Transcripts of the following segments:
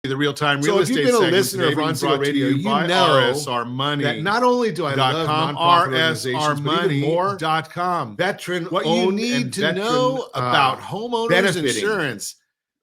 The real-time real estate segment. So if you've been a listener of Ron Siegel Radio, you know that not only do I love nonprofit organizations, but even more, veteran what you need to know about homeowners insurance.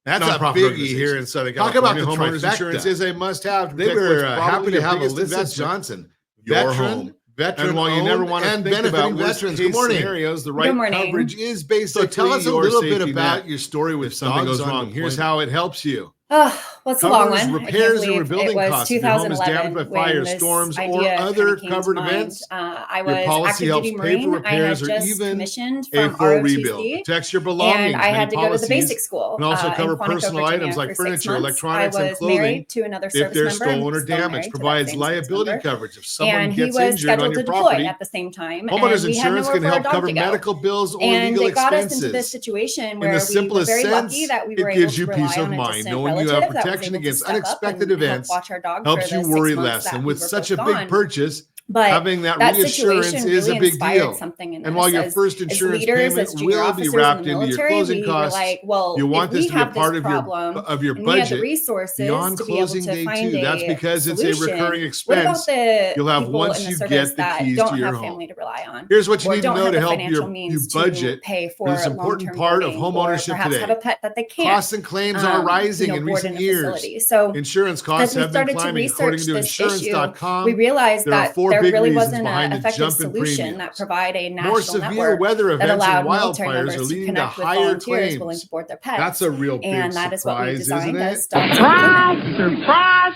That's a biggie here in Southern California. Talk about the homeowners trifecta. insurance is a must-have. They were happy to have Alisa Johnson, veteran, and while you never want to think about veterans, good morning. Scenarios, the right coverage is basically. So tell us a little bit about net. your story with if something goes wrong. Here's how it helps you. Oh, well, it's a long one. Repairs and rebuilding it was costs. If your home is damaged by fire, storms, or other covered events. I was policy active duty helps pay for Marine. I had repairs or just even commissioned a from full ROTC, rebuild. Protects your belongings. and I had to go to the policies basic school. And also cover in Quantico, personal Virginia, items like for 6 furniture, months. electronics, I and was clothing. married to another If service they're member, stolen or still married damaged, to that provides same service liability member. coverage if someone And gets he was injured on scheduled your to deploy property. at the same time. Homeowners and we had insurance nowhere can for our help dog cover to go. medical bills or And legal it got us expenses. into this situation In where the we were simplest very sense, lucky that we were it able gives to you rely peace of on a mind distant knowing you relative have that was protection able to against step up unexpected and help events. watch our dog Helps for you the worry 6 months less. that And we with were such a both big gone. purchase, But having that reassurance situation is really a big inspired deal. something in And us while your as- first as insurance leaders, payment as junior will be officers in wrapped the into your military, closing we were costs, like, well, you want if we this to be a have part this of your problem budget and we had the resources beyond to be able closing to day find too. That's a because it's a solution, recurring what about expense the you'll have people once in the you service get the that keys don't to your have home. family to rely on? Here's what you or need to don't know have to the help financial you means budget to pay for this important long-term part of boarding, homeownership or perhaps today. have a pet that they can't. Costs and claims are rising in board recent in a years. facility. So Insurance as costs we have been started to climbing. According research to this issue, insurance.com, we realized there are that 4 there big really reasons wasn't behind an the effective jump in solution premiums. that provide a More national severe network weather that events and allowed military wildfires members are to leading to connect with higher volunteers willing claims. to board their pets. That's a real big and that is what we surprise, isn't designed it? as Dogs Unlimited.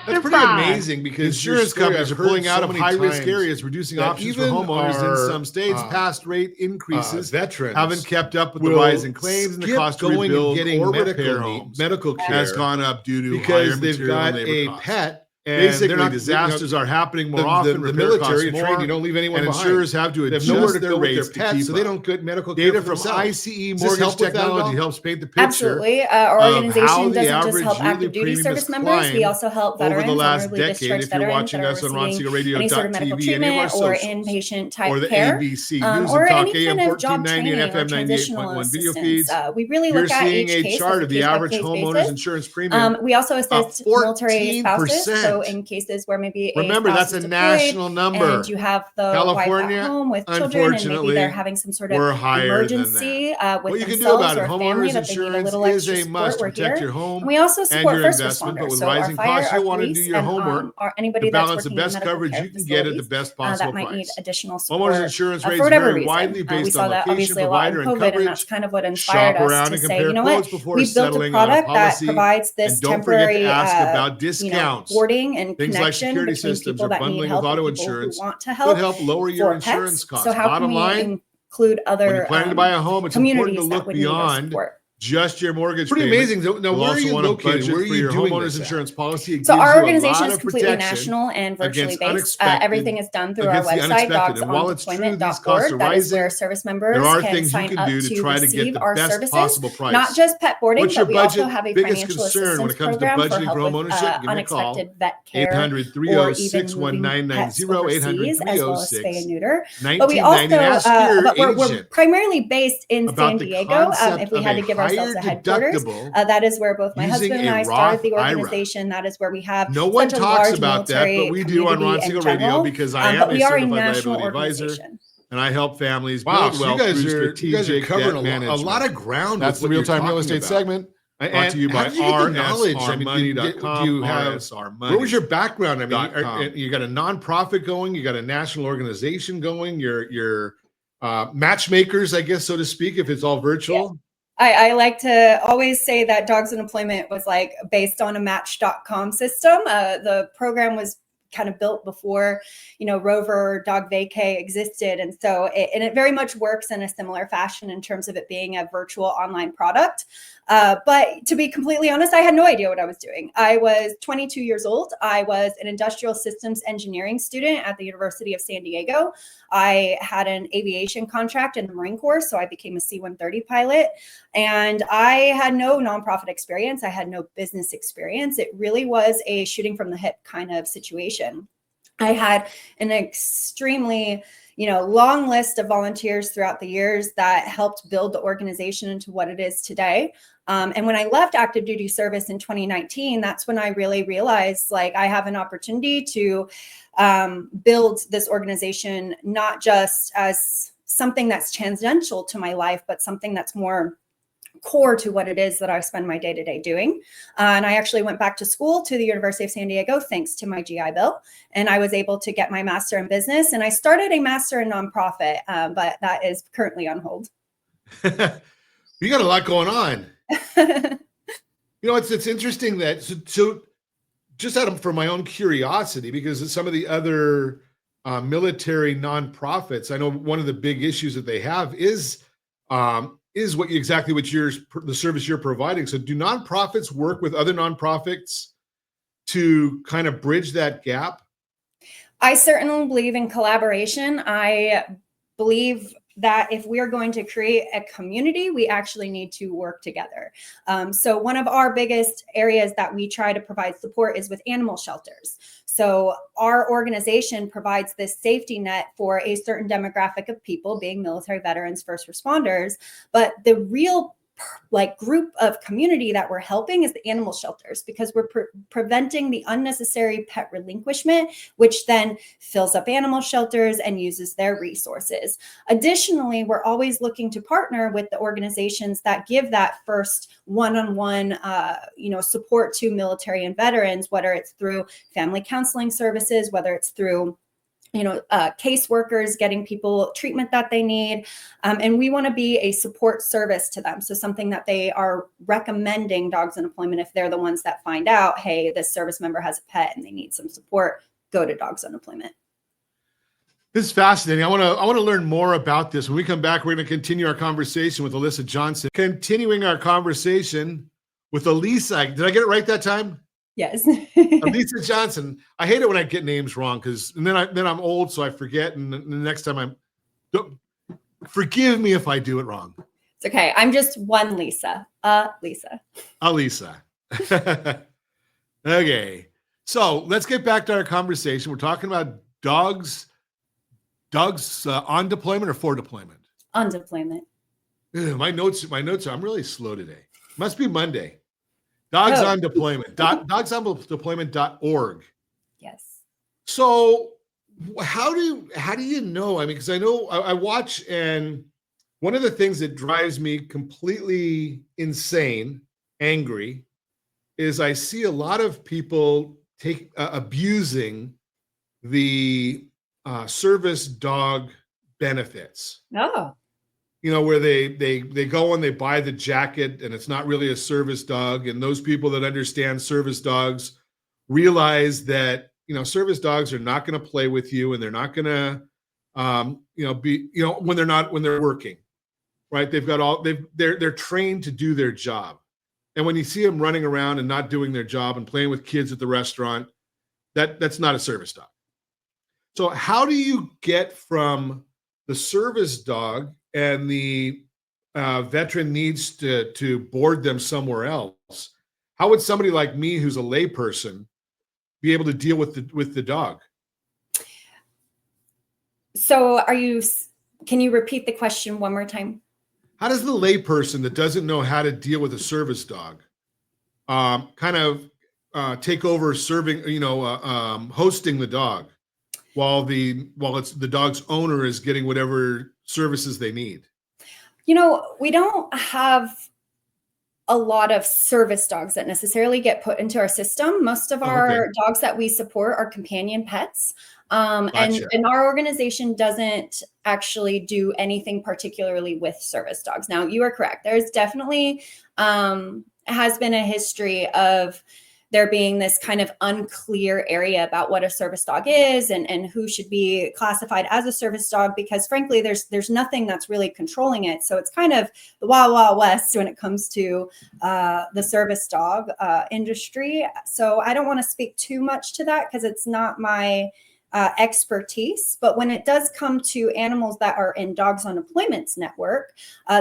That's pretty amazing because insurance companies are pulling out of high-risk areas, reducing options for homeowners in some states. Past rate increases veterans haven't kept up with the rise in claims, and the cost to going and rebuild getting or medical repair need- homes medical care has gone up due to because higher they've material got and labor a costs. pet. And Basically, disasters are happening more the often. the repair military costs are trained. more, You don't leave anyone and behind. insurers have to They have adjust nowhere to their go with rates their to pets, keep so they up. don't get medical care Data for from themselves. ICE Does this Mortgage help with that at Technology all? helps paint the picture. Absolutely. Our of how organization the doesn't just average help yearly active duty premium service has members. We climbed also help over veterans, the last honorably decade. discharged If you're veterans watching that are us on receiving any sort of medical RonSiegelRadio.tv, any of our treatment or socials, inpatient type or the care, ABC News or and Talk any AM kind of job 1490 training and or FM transitional 98.1 video assistance. feeds. We really You're look at seeing each a case chart as a of the average case-by-case homeowner's basis. insurance premium. We also assist military spouses, 14%. so in cases where maybe Remember, spouse that's is a deployed national number. and you have the California, wife at home with children, and maybe unfortunately, they're having some sort we're of higher than emergency What with you can do themselves about or it, a family homeowners that they need a insurance little is extra a support. must to We're protect here. your home And we also and support your first investment, but responders, with so our rising fire, costs, our you want to do police, your and homework or anybody to that's balance the working in best medical coverage care you can get at the facilities best possible that might need price. additional Homeowners support insurance for rates whatever vary reason. widely We based saw on that location, obviously a lot in provider, and COVID, and coverage. that's kind of what inspired Shop us around to and say, compare you know quotes what, before we've built a settling on a product that policy. provides this And don't forget to temporary, ask about discounts. boarding and Things like connection security between systems people or that need bundling help with auto and people who insurance want to could help help lower your for insurance pets. costs. So how Bottom can we line, include when other you're planning to buy a home, it's important communities to that look would need our beyond support? just your mortgage Pretty payment. amazing. Now, You'll where are also you want to located? budget Where are for you your doing homeowner's this at? insurance policy. It So gives our you a organization lot is of completely protection national and virtually against based. unexpected- Everything is done through our against the website, unexpected. And while it's true these costs are dogsonlimit.org. That is rising, where service members there are can things you sign can up do to to try to get receive the our best services. possible price. Not just pet boarding, What's your but we also budget have a biggest financial concern when assistance it comes to program for budgeting help for with homeownership? Give me a call. unexpected vet care 800-306-1990, or even moving pets overseas, as well as spay and neuter. 1990. But we also, Ask your but we're agent primarily based in about San the Diego. concept If we of had a to give ourselves a higher headquarters, deductible that is where both my using husband and a I started the Roth IRA. organization. That is where we have No one such a talks large about that, military but we do on Ron community in Siegel Radio general. because I am But a we are a certified national liability advisor, organization. and I help families Wow, build so wealth you guys through are strategic covering debt a management. lot of ground. That's the with what you're real-time real talking estate about. segment. Brought And to you by how did you get the knowledge? I mean, rsrmoney.com. do you have? rsrmoney. What was your background? I mean, .com. you got a nonprofit going. You got a national organization going. You're matchmakers, I guess, so to speak, if it's all virtual. I like to always say that Dogs in Employment was like based on a Match.com system. The program was kind of built before, Rover Dog Vacay existed. And so it very much works in a similar fashion in terms of it being a virtual online product. But to be completely honest, I had no idea what I was doing. I was 22 years old. I was an industrial systems engineering student at the University of San Diego. I had an aviation contract in the Marine Corps, so I became a C-130 pilot. And I had no nonprofit experience. I had no business experience. It really was a shooting from the hip kind of situation. I had an extremely, long list of volunteers throughout the years that helped build the organization into what it is today. And when I left active duty service in 2019, that's when I really realized like I have an opportunity to build this organization, not just as something that's tangential to my life, but something that's more core to what it is that I spend my day-to-day doing. And I actually went back to school to the University of San Diego, thanks to my GI Bill. And I was able to get my master in business, and I started a master in nonprofit, but that is currently on hold. You got a lot going on. It's interesting that, so just for my own curiosity, because some of the other military nonprofits, I know one of the big issues that they have is the service you're providing. So do nonprofits work with other nonprofits to kind of bridge that gap? I certainly believe in collaboration. I believe that if we're going to create a community, we actually need to work together. So one of our biggest areas that we try to provide support is with animal shelters. So our organization provides this safety net for a certain demographic of people, being military veterans, first responders. But the real group of community that we're helping is the animal shelters, because we're preventing the unnecessary pet relinquishment, which then fills up animal shelters and uses their resources. Additionally, we're always looking to partner with the organizations that give that first one-on-one support to military and veterans, whether it's through family counseling services, whether it's through caseworkers getting people treatment that they need. And we want to be a support service to them. So something that they are recommending Dogs in Deployment if they're the ones that find out, hey, this service member has a pet and they need some support, go to Dogs in Deployment. This is fascinating. I want to learn more about this. When we come back, we're going to continue our conversation with Alisa Johnson. Continuing our conversation with Alisa. Did I get it right that time? Yes. Alisa Johnson. I hate it when I get names wrong, because then I'm old, so I forget. And the next time forgive me if I do it wrong. It's okay. I'm just one Lisa. Lisa. Alisa. Okay. So let's get back to our conversation. We're talking about dogs on deployment or for deployment? On deployment. My notes are, I'm really slow today. Must be Monday. Dogs on deployment. dogsondeployment.org. Yes. So how do you know? I mean, because I know I watch, and one of the things that drives me completely insane, angry, is I see a lot of people abusing the service dog benefits. Oh. Where they go and they buy the jacket and it's not really a service dog. And those people that understand service dogs realize that, service dogs are not going to play with you, and they're not going to, when they're working, right? They're trained to do their job. And when you see them running around and not doing their job and playing with kids at the restaurant, that's not a service dog. So how do you get from the service dog and the veteran needs to board them somewhere else? How would somebody like me, who's a layperson, be able to deal with the dog? So can you repeat the question one more time? How does the layperson that doesn't know how to deal with a service dog take over serving, hosting the dog while it's the dog's owner is getting whatever services they need? We don't have a lot of service dogs that necessarily get put into our system. Most of our dogs that we support are companion pets. Gotcha. And our organization doesn't actually do anything particularly with service dogs. Now, you are correct. There's definitely has been a history of there being this kind of unclear area about what a service dog is and who should be classified as a service dog, because frankly, there's nothing that's really controlling it. So it's kind of the wild, wild west when it comes to the service dog industry. So I don't want to speak too much to that because it's not my expertise. But when it does come to animals that are in Dogs on Deployment's network,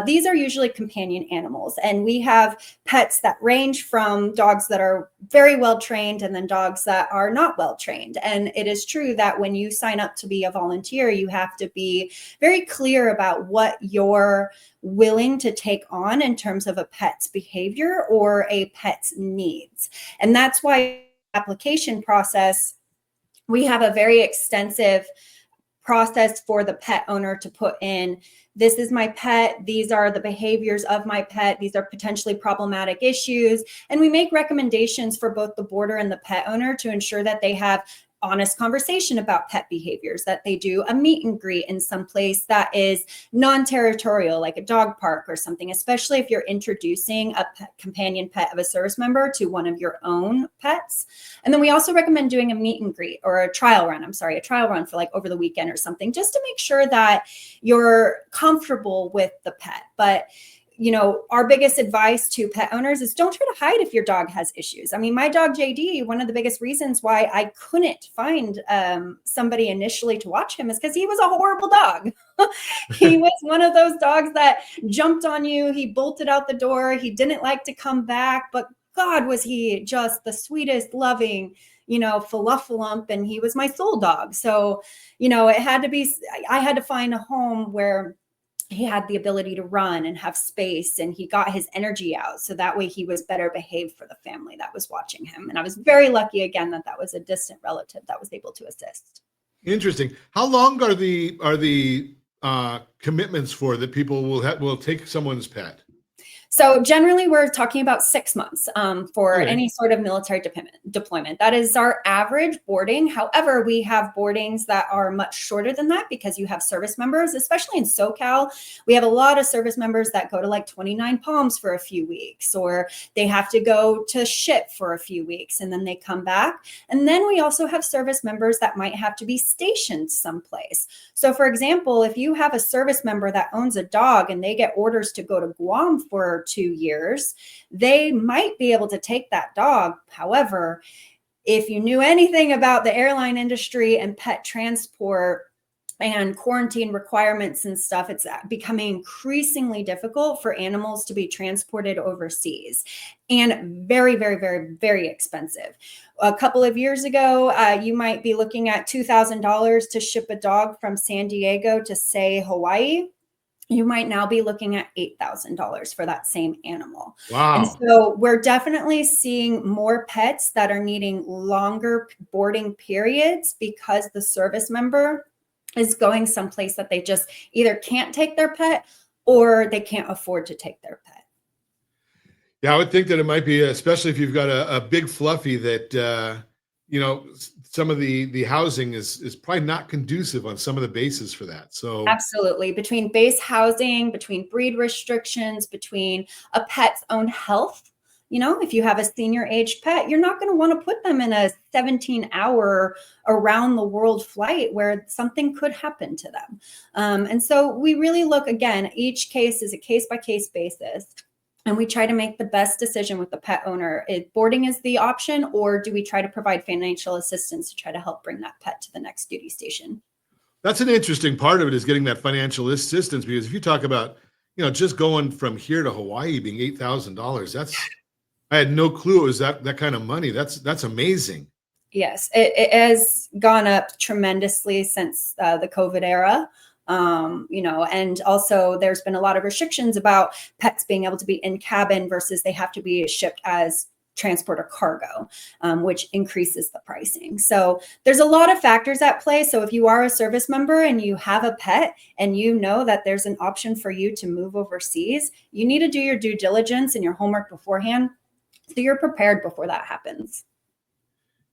these are usually companion animals. And we have pets that range from dogs that are very well trained and then dogs that are not well trained. And it is true that when you sign up to be a volunteer, you have to be very clear about what you're willing to take on in terms of a pet's behavior or a pet's needs. And that's why application process, we have a very extensive process for the pet owner to put in, this is my pet, these are the behaviors of my pet, these are potentially problematic issues. And we make recommendations for both the boarder and the pet owner to ensure that they have honest conversation about pet behaviors, that they do a meet and greet in some place that is non-territorial, like a dog park or something, especially if you're introducing a companion pet of a service member to one of your own pets. And then we also recommend doing a meet and greet or a trial run for like over the weekend or something, just to make sure that you're comfortable with the pet. But our biggest advice to pet owners is don't try to hide if your dog has issues. I mean, my dog JD, one of the biggest reasons why I couldn't find somebody initially to watch him is because he was a horrible dog. He was one of those dogs that jumped on you. He bolted out the door. He didn't like to come back, but God, was he just the sweetest, loving, fluffalump, and he was my soul dog. So, I had to find a home where he had the ability to run and have space, and he got his energy out. So that way he was better behaved for the family that was watching him. And I was very lucky again that was a distant relative that was able to assist. Interesting. How long are the commitments for that people will take someone's pet? So generally, we're talking about 6 months for any sort of military deployment. That is our average boarding. However, we have boardings that are much shorter than that because you have service members, especially in SoCal. We have a lot of service members that go to like 29 Palms for a few weeks, or they have to go to SHIP for a few weeks and then they come back. And then we also have service members that might have to be stationed someplace. So for example, if you have a service member that owns a dog and they get orders to go to Guam for 2 years, they might be able to take that dog. However, if you knew anything about the airline industry and pet transport and quarantine requirements and stuff, it's becoming increasingly difficult for animals to be transported overseas and very, very, very, very expensive. A couple of years ago, you might be looking at $2,000 to ship a dog from San Diego to, say, Hawaii. You might now be looking at $8,000 for that same animal. Wow. And so we're definitely seeing more pets that are needing longer boarding periods because the service member is going someplace that they just either can't take their pet or they can't afford to take their pet. Yeah, I would think that it might be, especially if you've got a big fluffy that, some of the housing is probably not conducive on some of the bases for that. So absolutely, between base housing, between breed restrictions, between a pet's own health, if you have a senior aged pet, you're not going to want to put them in a 17-hour around the world flight where something could happen to them. And so we really look, again, each case is a case by case basis. And we try to make the best decision with the pet owner. Boarding is the option, or do we try to provide financial assistance to try to help bring that pet to the next duty station? That's an interesting part of it, is getting that financial assistance, because if you talk about, just going from here to Hawaii being $8,000, I had no clue it was that kind of money. That's amazing. Yes, it has gone up tremendously since the COVID era. And also there's been a lot of restrictions about pets being able to be in cabin versus they have to be shipped as transport or cargo, which increases the pricing. So there's a lot of factors at play. So if you are a service member and you have a pet and you know that there's an option for you to move overseas, you need to do your due diligence and your homework beforehand so you're prepared before that happens.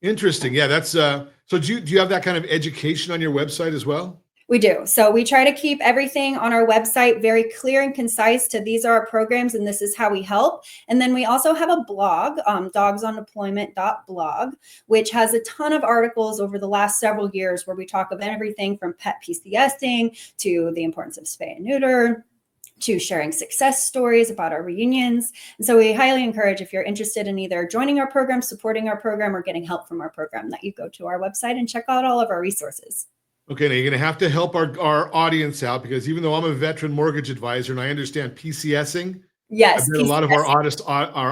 Interesting. Yeah, that's so do you have that kind of education on your website as well? We do. So we try to keep everything on our website very clear and concise to these are our programs and this is how we help. And then we also have a blog, dogsondeployment.blog, which has a ton of articles over the last several years where we talk about everything from pet PCSing to the importance of spay and neuter, to sharing success stories about our reunions. And so we highly encourage, if you're interested in either joining our program, supporting our program, or getting help from our program, that you go to our website and check out all of our resources. Okay, now you're going to have to help our audience out, because even though I'm a veteran mortgage advisor and I understand PCSing, yes, I bet a lot of our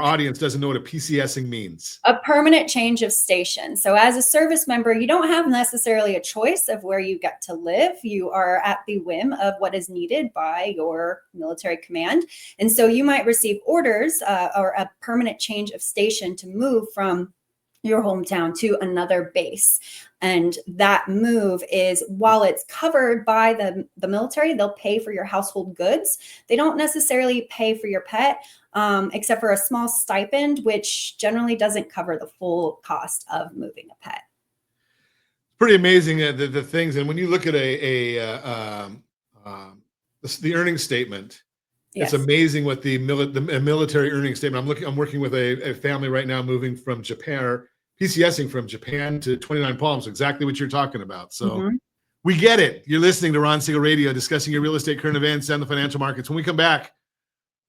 audience doesn't know what a PCSing means. A permanent change of station. So as a service member, you don't have necessarily a choice of where you get to live. You are at the whim of what is needed by your military command. And so you might receive orders or a permanent change of station to move from your hometown to another base. And that move is, while it's covered by the military, they'll pay for your household goods. They don't necessarily pay for your pet, except for a small stipend, which generally doesn't cover the full cost of moving a pet. Pretty amazing, the things. And when you look at the earnings statement, yes. It's amazing what the military earnings statement. I'm working with a family right now moving from Japan, PCSing from Japan to 29 Palms, exactly what you're talking about. So we get it. You're listening to Ron Siegel Radio, discussing your real estate, current events, and the financial markets. When we come back,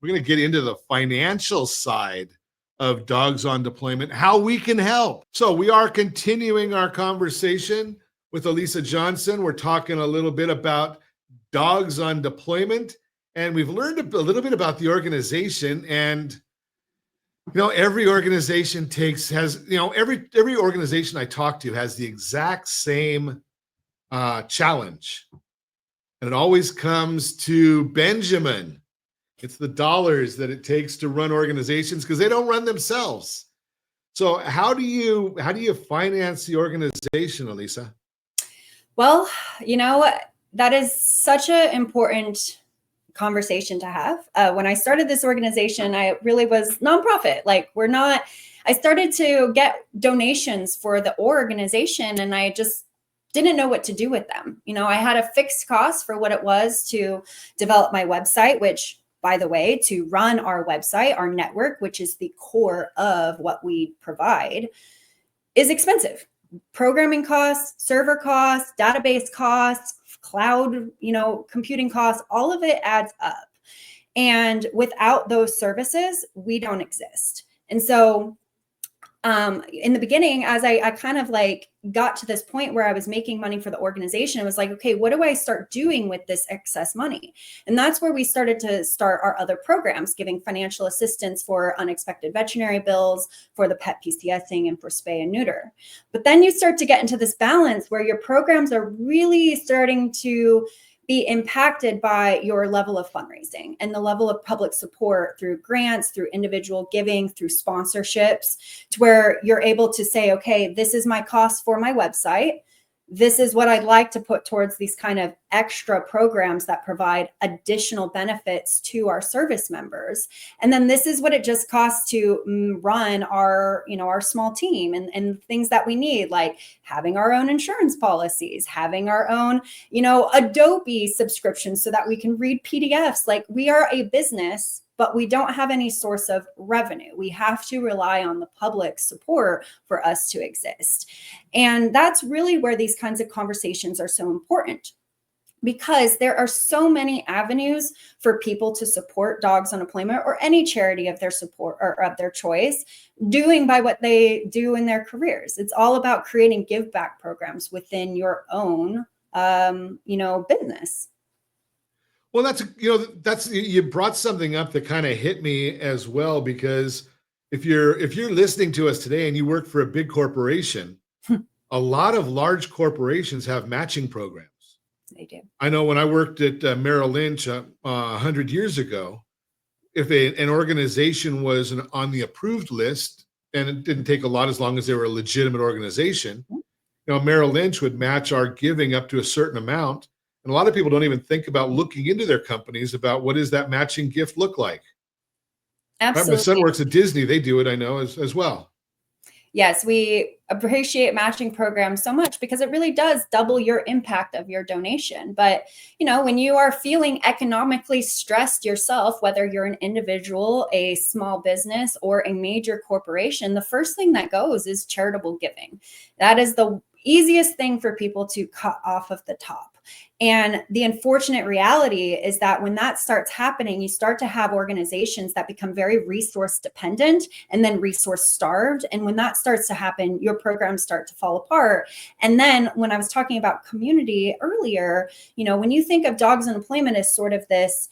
we're going to get into the financial side of dogs on deployment, how we can help. So we are continuing our conversation with Alisa Johnson. We're talking a little bit about dogs on deployment, and we've learned a little bit about the organization. And every organization every organization I talk to has the exact same challenge, and it always comes to Benjamin. It's the dollars that it takes to run organizations, because they don't run themselves. So how do you finance the organization, Alisa? Well, that is such an important conversation to have. When I started this organization, I really was nonprofit. I started to get donations for the organization, and I just didn't know what to do with them. I had a fixed cost for what it was to develop my website, which, by the way, to run our website, our network, which is the core of what we provide, is expensive. Programming costs, server costs, database costs, cloud, computing costs, all of it adds up. And without those services, we don't exist. And so in the beginning, as I kind of got to this point where I was making money for the organization, I was like, okay, what do I start doing with this excess money? And that's where we started to start our other programs, giving financial assistance for unexpected veterinary bills, for the pet PCSing, and for spay and neuter. But then you start to get into this balance where your programs are really starting to be impacted by your level of fundraising and the level of public support through grants, through individual giving, through sponsorships, to where you're able to say, okay, this is my cost for my website. This is what I'd like to put towards these kind of extra programs that provide additional benefits to our service members. And then this is what it just costs to run our small team and things that we need, like having our own insurance policies, having our own, Adobe subscriptions so that we can read PDFs. We are a business, but we don't have any source of revenue. We have to rely on the public support for us to exist. And that's really where these kinds of conversations are so important, because there are so many avenues for people to support Dogs on Deployment, or any charity of their support or of their choice, doing by what they do in their careers. It's all about creating give back programs within your own, business. Well, that's you brought something up that kind of hit me as well, because if you're listening to us today and you work for a big corporation, a lot of large corporations have matching programs. They do. I know when I worked at Merrill Lynch 100 years ago, if an organization was on the approved list, and it didn't take a lot as long as they were a legitimate organization, Merrill Lynch would match our giving up to a certain amount. And a lot of people don't even think about looking into their companies about what does that matching gift look like. Absolutely. Right? My son works at Disney. They do it, I know, as well. Yes, we appreciate matching programs so much because it really does double your impact of your donation. But, when you are feeling economically stressed yourself, whether you're an individual, a small business, or a major corporation, the first thing that goes is charitable giving. That is the easiest thing for people to cut off of the top. And the unfortunate reality is that when that starts happening, you start to have organizations that become very resource dependent and then resource starved. And when that starts to happen, your programs start to fall apart. And then when I was talking about community earlier, when you think of Dogs in Employment as sort of this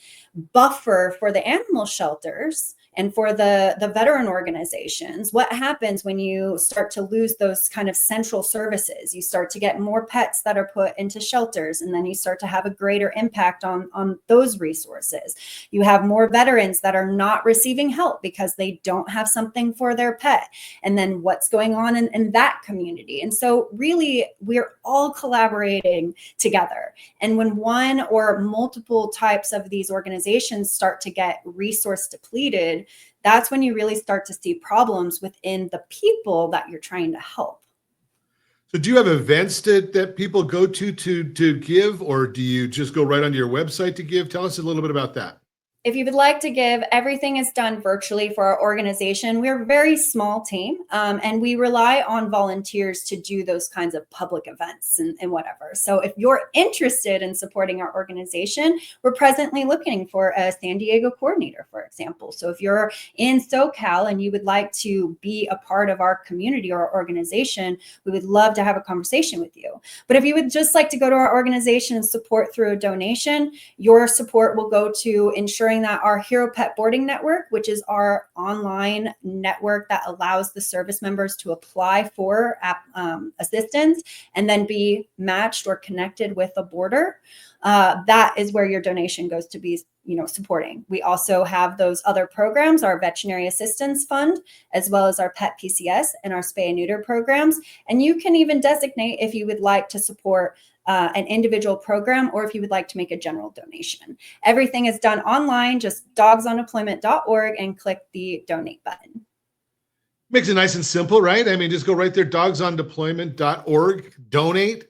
buffer for the animal shelters and for the veteran organizations, what happens when you start to lose those kind of central services? You start to get more pets that are put into shelters, and then you start to have a greater impact on those resources. You have more veterans that are not receiving help because they don't have something for their pet. And then what's going on in that community? And so really, we're all collaborating together. And when one or multiple types of these organizations start to get resource depleted, that's when you really start to see problems within the people that you're trying to help. So do you have events that people go to give, or do you just go right onto your website to give? Tell us a little bit about that. If you would like to give, everything is done virtually for our organization. We're a very small team, and we rely on volunteers to do those kinds of public events and whatever. So if you're interested in supporting our organization, we're presently looking for a San Diego coordinator, for example. So if you're in SoCal and you would like to be a part of our community or our organization, we would love to have a conversation with you. But if you would just like to go to our organization and support through a donation, your support will go to ensuring that our Hero Pet Boarding Network, which is our online network that allows the service members to apply for assistance and then be matched or connected with a boarder, that is where your donation goes to be supporting. We also have those other programs, our Veterinary Assistance Fund, as well as our Pet PCS and our Spay and Neuter programs. And you can even designate if you would like to support an individual program, or if you would like to make a general donation. Everything is done online, just dogsonemployment.org, and click the donate button. Makes it nice and simple, right? I mean, just go right there, dogsondeployment.org, donate.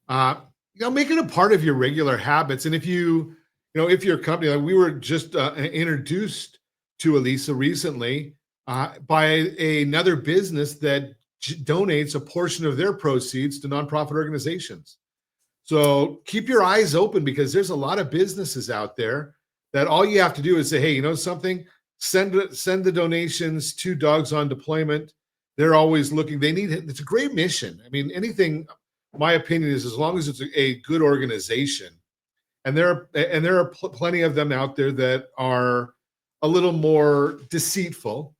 Make it a part of your regular habits. And if you're a company, like we were just introduced to Alisa recently by another business that donates a portion of their proceeds to nonprofit organizations. So keep your eyes open, because there's a lot of businesses out there that all you have to do is say, hey, something, send the donations to Dogs on Deployment. They're always looking. It's a great mission. I mean, anything, my opinion is, as long as it's a good organization, and there are plenty of them out there that are a little more deceitful,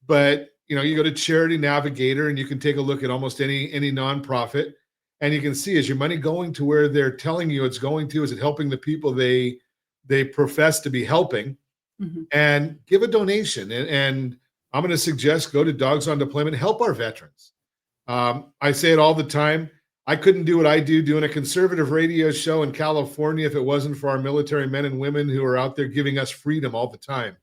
but you go to Charity Navigator and you can take a look at almost any nonprofit. And you can see, is your money going to where they're telling you it's going to? Is it helping the people they profess to be helping? Mm-hmm. And give a donation. And I'm going to suggest go to Dogs on Deployment, help our veterans. I say it all the time. I couldn't do what I do doing a conservative radio show in California if it wasn't for our military men and women who are out there giving us freedom all the time.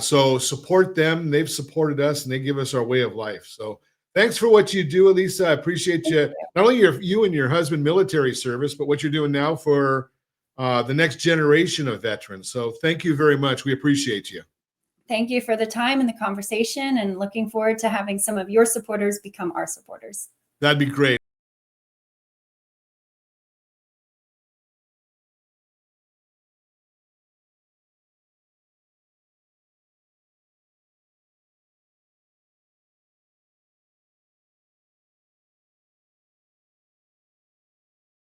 So support them. They've supported us, and they give us our way of life. So thanks for what you do, Alisa. I appreciate you. Not only you and your husband military service, but what you're doing now for the next generation of veterans. So thank you very much. We appreciate you. Thank you for the time and the conversation, and looking forward to having some of your supporters become our supporters. That'd be great.